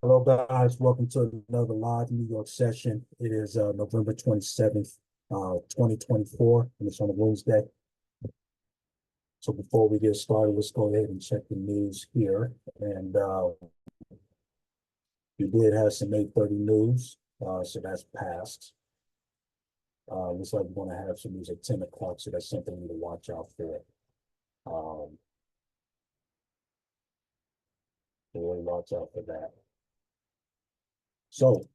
Hello, guys. Welcome to another live New York session. It is November 27th, 2024, and it's on a Wednesday. So before we get started, let's go ahead and check the news here. And we did have some 8:30 news, so that's passed. Looks like we're going to have some news at 10 o'clock, so that's something we need to watch out for. So really watch out for that. So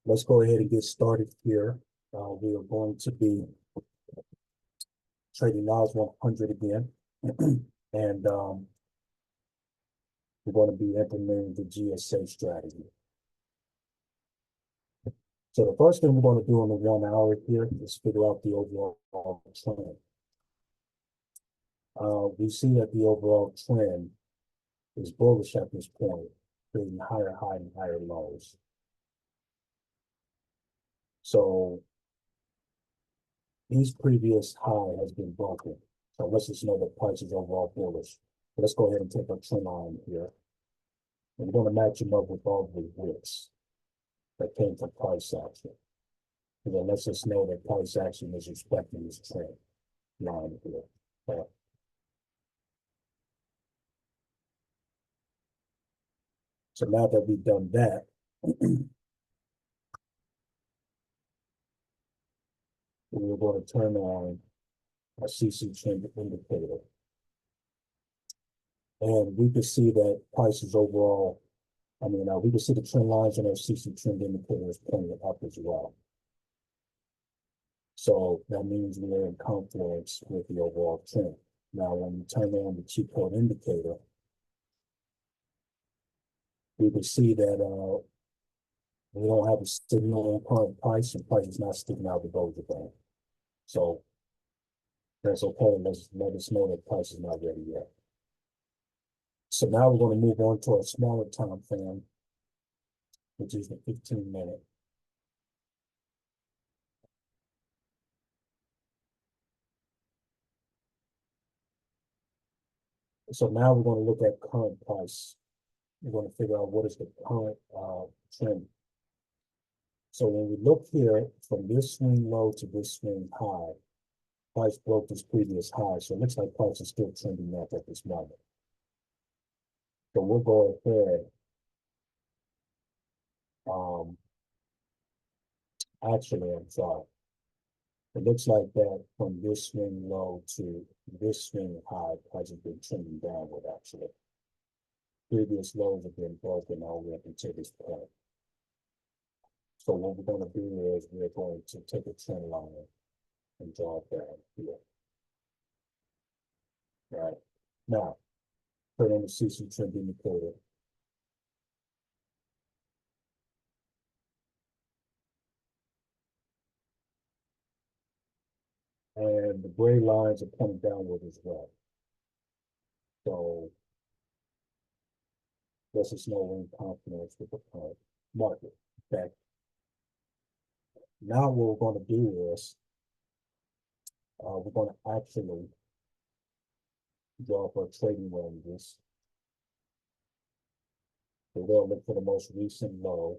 let's go ahead and get started here. We are going to be trading NAS100 again. And we're going to be implementing the G.S.A strategy. So the first thing we're going to do in the 1 hour here is figure out the overall trend. We see that the overall trend is bullish at this point, creating higher high and higher lows. So these previous high has been broken. So let's just know that price is overall bullish. So let's go ahead and take our trend line here. And we're going to match them up with all the wicks that came from price action. And then let's just know that price action is respecting this trend line here. Okay. So now that we've done that, we're going to turn on a CC trend indicator. And we can see that prices overall, we can see the trend lines on our CC trend indicator is pointing up as well. So that means we're in confluence with the overall trend. Now, when you turn on the cheat code indicator, we can see that we don't have a signal on current price, and price is not sticking out the doja band. So that's okay. Let us know that price is not ready yet. So now we're going to move on to a smaller time frame, which is the 15-minute. So now we're going to look at current price. We're going to figure out what is the current trend. So when we look here from this swing low to this swing high, price broke this previous high. So it looks like price is still trending up at this moment. So we'll go ahead. Actually, I'm sorry. It looks like that from this swing low to this swing high, price has been trending downward actually. Previous lows have been broken all the way up until this point. So what we're going to do is we're going to take a trend line and draw it down here. Right. Now, put on the CC trend indicator. And the gray lines are pointing downward as well. So this is no in confidence with the current market. Okay. Now what we're going to do is we're going to actually draw up our trading ranges. We're going to look for the most recent low,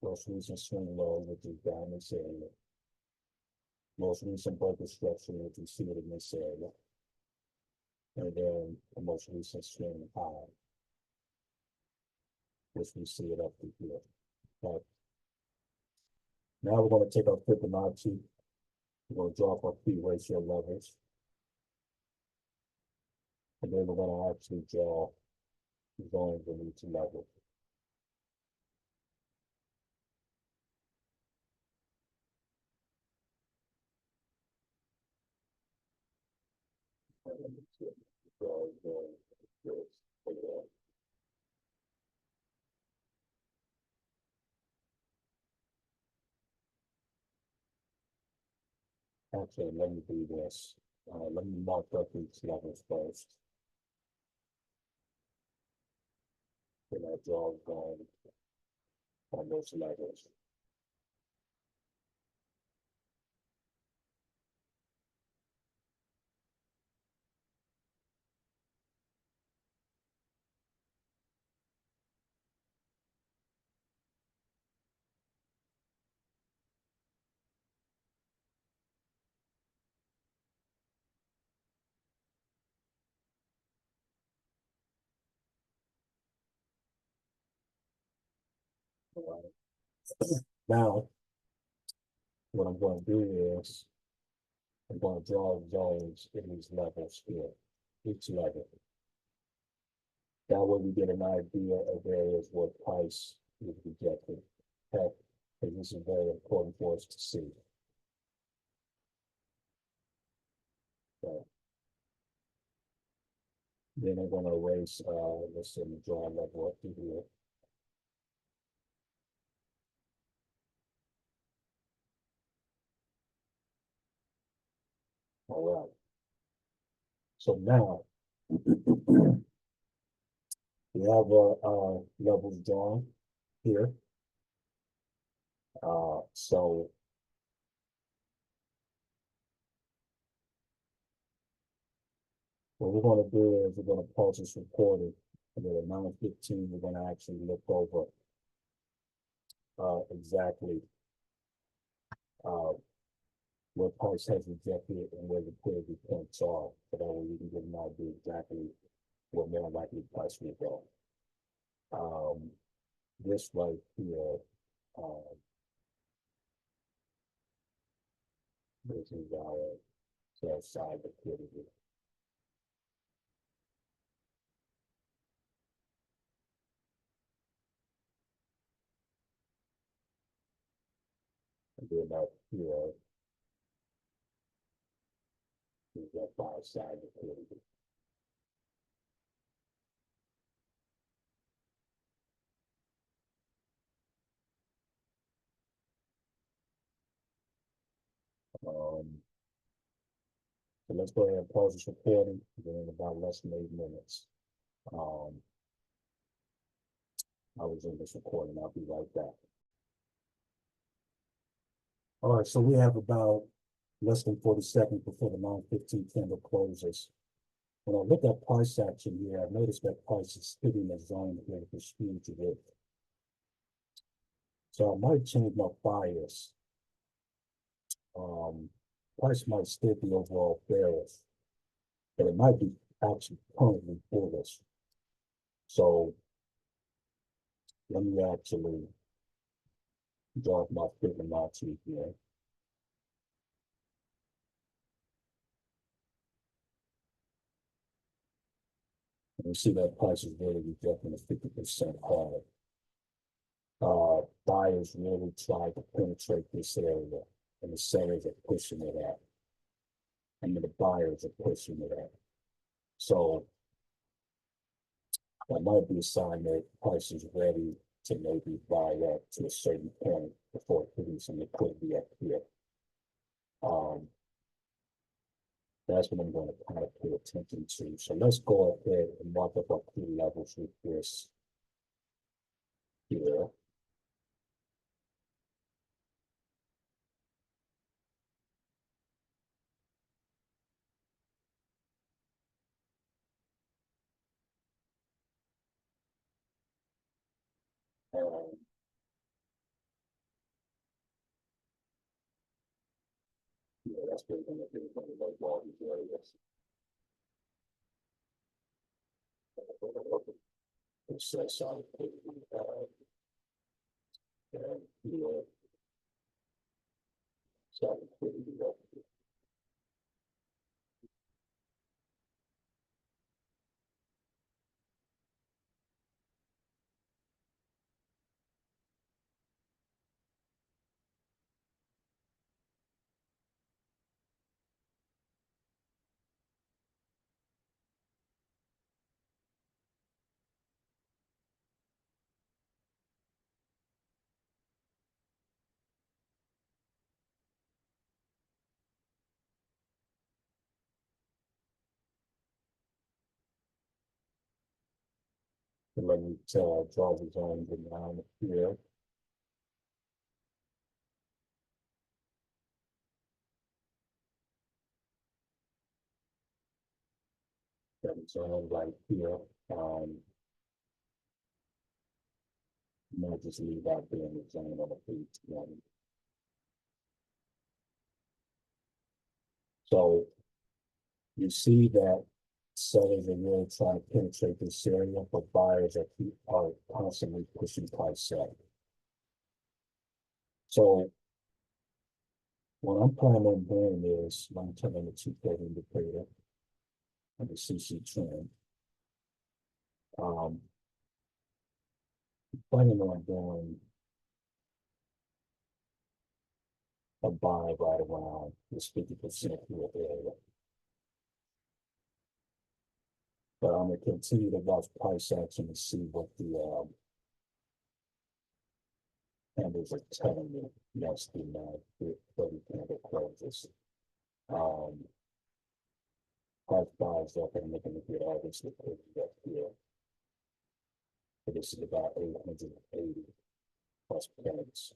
most recent swing low, which is down this area. Most recent break structure, which you see it in this area. And then the most recent swing high, which we see it up to here. Right. Now we're going to take our Fibonacci. We're going to draw up our P ratio levels. And then we're going to actually draw zones in each level. Actually, let me do this. Let me mark up each level first. Then I draw zone on those levels. All right. Now, what I'm going to do is I'm going to draw zones in these levels here, each level. That way we get an idea of areas where price is rejected. Okay, because this is very important for us to see. Okay. Then I'm going to erase, let's say, draw a level up to here. All right. So now we have levels drawn here. So what we're going to do is we're going to pause this recording, and then at 9:15 we're going to actually look over exactly uh, what price has rejected and where the liquidity points are, so that way we can get an idea exactly what more likely price will go. This right here, um, this is our sell side liquidity. And then up here is that buy side liquidity. So let's go ahead and pause this recording. Then in about less than 8 minutes, um, I was in this recording. I'll be right back. All right, so we have about less than 40 seconds before the 9:15 candle closes. When I look at price action here, I noticed that price is hitting the zone here with the huge width. So I might change my bias. Price might still be overall bearish, but it might be actually currently bullish. So let me actually draw my Fibonacci here. And you see that price is really rejecting a 50% hard. Buyers really try to penetrate this area, and the sellers are pushing it out. And the buyers are pushing it out. So that might be a sign that price is ready to maybe buy up to a certain point before producing liquidity up here. That's what I'm going to kind of pay attention to. So let's go ahead and mark up our key levels with this here. Um, yeah, that's what we're going to do. We're going to like all these areas. It's solid. And here, solid. And let me draw the zone down here. That zone right here. Might just leave out there in the zone on the page one. So you see that sellers are really trying to penetrate this area, but buyers are constantly pushing price up. So what I'm planning on doing is I'm turning the 230 indicator and the CC trend. Planning on doing a buy right around this 50% here area. But I'm going to continue to watch price action and see what the candles are telling me next the 9:30 candle closes. Price buys up and looking to get all this liquidity up here. So this is about 880 plus points.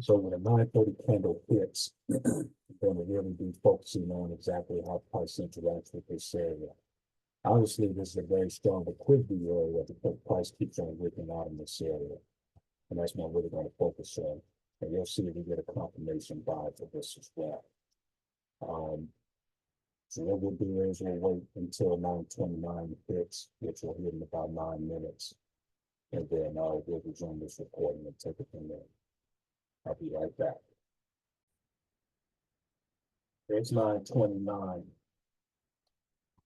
So when a 9:30 candle hits, then we'll really be focusing on exactly how price interacts with this area. Obviously, this is a very strong liquidity area because price keeps on wicking out in this area. And that's what we're really going to focus on. And you'll see if we get a confirmation buy for this as well. So what we'll do is we'll wait until 9:29 hits, which will hit in about 9 minutes. And then we'll resume this recording and take it from there. I'll be right back. It's 9:29.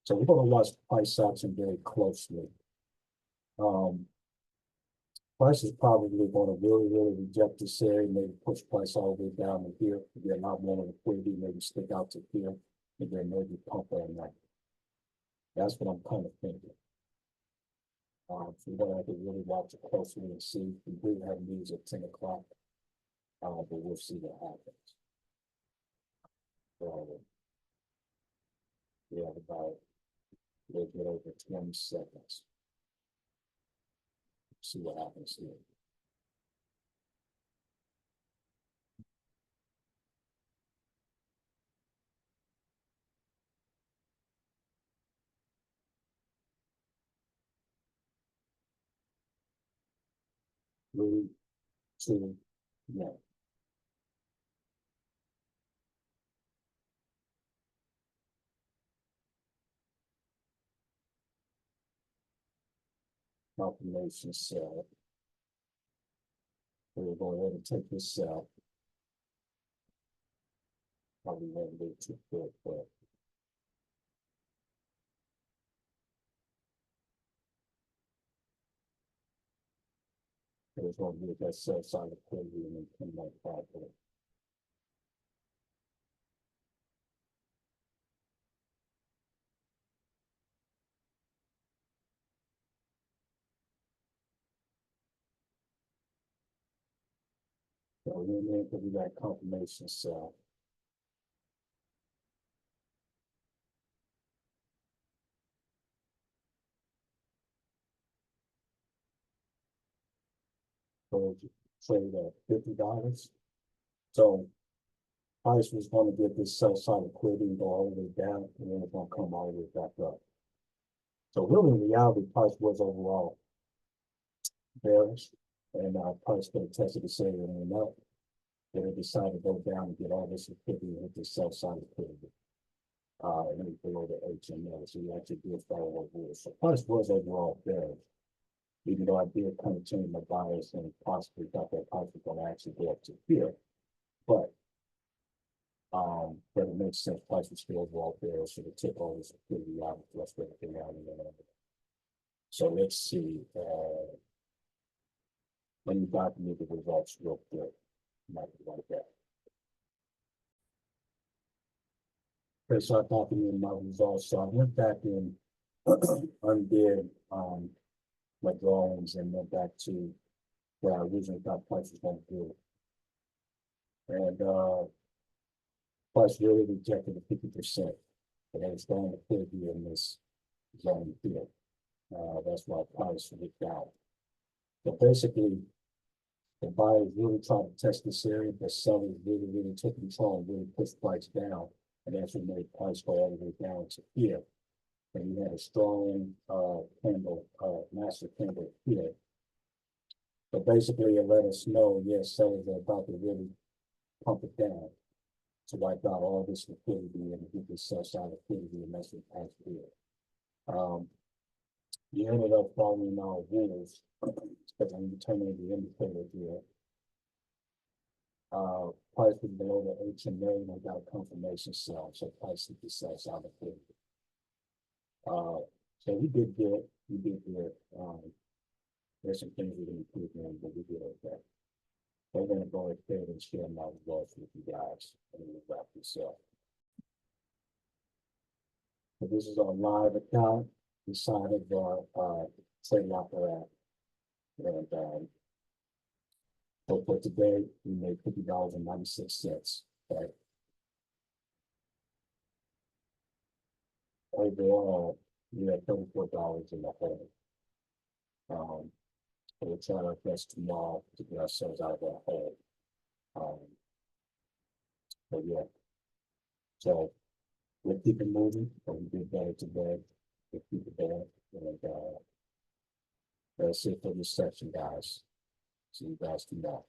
So we're going to watch price action very closely. Price is probably going to really reject this area, maybe push price all the way down to here, get a lot more liquidity, maybe stick out to here, and then maybe pump at night. That's what I'm kind of thinking. So we're going to have to really watch it closely and see. We do have news at 10 o'clock, but we'll see what happens. We have about a little bit over 20 seconds. See what happens here. Three, two, one. Confirmation sell. We'll go ahead and take this sell. Probably won't be too quick, but there's going to be that sell side of liquidity and then come back properly. So we're going to do that confirmation sell. So trade at $50. So price was going to get this sell side liquidity and go all the way down, and then it's going to come all the way back up. So really, in reality, price was overall bearish, and price could have tested this area and went up. Then it decided to go down and get all this liquidity and hit the sell side liquidity. And then below the HML, so you actually did follow over. So price was overall bearish, even though I did kind of change my bias and possibly thought that price was going to actually go up to here. But it makes sense, price was still overall bearish, so the tip all this liquidity out, let's get everything out. So let's see, let me document the results real quick. Might be like that. Okay, so I documented my results. So I went back and undid my drawings and went back to where I originally thought price was going to do. And price really rejected the 50%, but it was going to clear here in this zone here. That's why price went down. So basically, the buyers really tried to test this area, but sellers really took control and really pushed price down, and that's what made price go all the way down to here. And you had a strong candle, master candle here. So basically, it let us know, yes, sellers are about to really pump it down to wipe out all this liquidity and get this sell side liquidity, and that's what passed here. You ended up following our rules, because when you turn in the indicator here, price was below the HMA, and I got a confirmation sell, so price hit the sell side liquidity. So we did good. We did good. There's some things we didn't improve on, but we did okay. We're going to go ahead and share my results with you guys, and we'll wrap this up. So this is our live account inside of our trading apparatus. And so for today, we made $50.96. Right? Overall, we had $34 in the hole. So we'll try our best tomorrow to get ourselves out of that hole. But yeah, so we'll keep it moving, but we did better today. We'll keep it there. And that's it for this section, guys. See you guys tomorrow.